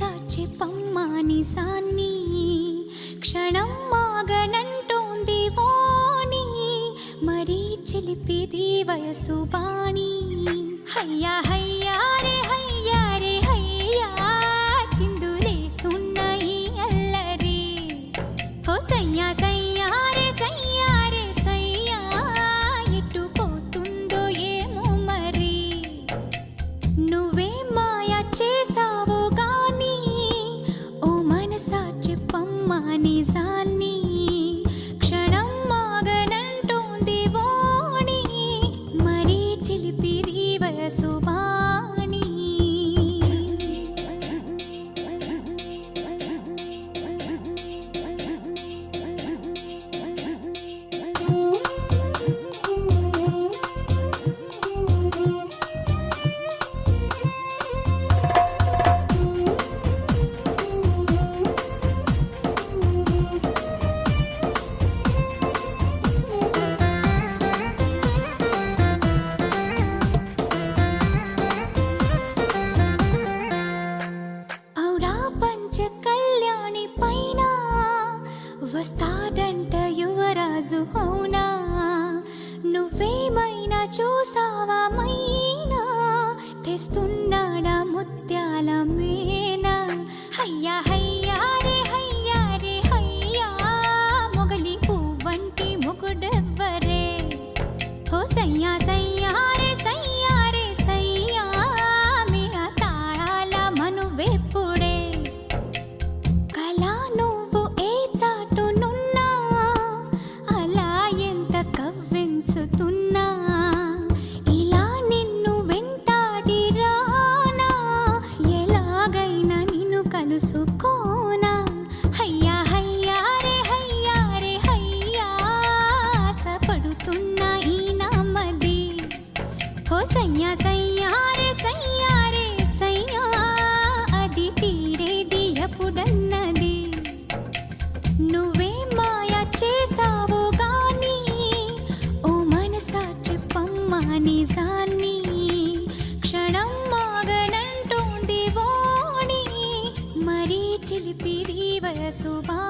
మనసాచి పమ్మానిసాన్ని క్షణం మాగనంటోంది వాణి మరీ చిలిపిది వయసు బాణి హయ్యా హయ్యా రే హయ్యా రే హయ్యా చిందులేస్తున్న ఈ అల్లరి ఓ సయ్యా సయ్యా రే సయ్యా రే సయ్యా ఎటు పోతుందో ఏమో మరి నువ్వే మాయా చేసావు గాని ఓ మనసా చెప్పమ్మా నిజాన్ని క్షణం మాగనంటోంది వాణి మరీ చిలిపిది వయసు బాణి ఔరా పంచ కళ్యాణి పైన వస్తాడంట యువరాజు అవునా నువ్వేమైనా చూసావా మైనా తెస్తున్నాడా ముత్యాల మేనా హయ్యా హయ్యా రే హయ్యా రే హయ్యా మొగలి పువ్వంటి మొగుడెవ్వరే ఓ సయ్యా సయ్యా రే సయ్యా రే సయ్యా మీరా తాళాల మనువెప్పుడే కళా నువ్వు ఏ చాటునున్నా అలా ఎంత కవ్వించుతున్నా ఇలా నిన్ను వెంటాడి రానా ఎలాగైనా నిన్ను కలుసుకోనా హయ్యా హయ్యా రే హయ్యా రే హయ్యా ఆశపడుతున్నా ఈ నామది ఓ సయ్యా సయ్యా రే సయ్యా రే సయ్యా అది తీరేది ఎప్పుడన్నది నువ్వే మాయా చేసావు గాని ఓ మనసా చెప్పమ్మా నిజాన్ని క్షణం మాగనంటోంది వాణి మరీ చిలిపిది వయసు బా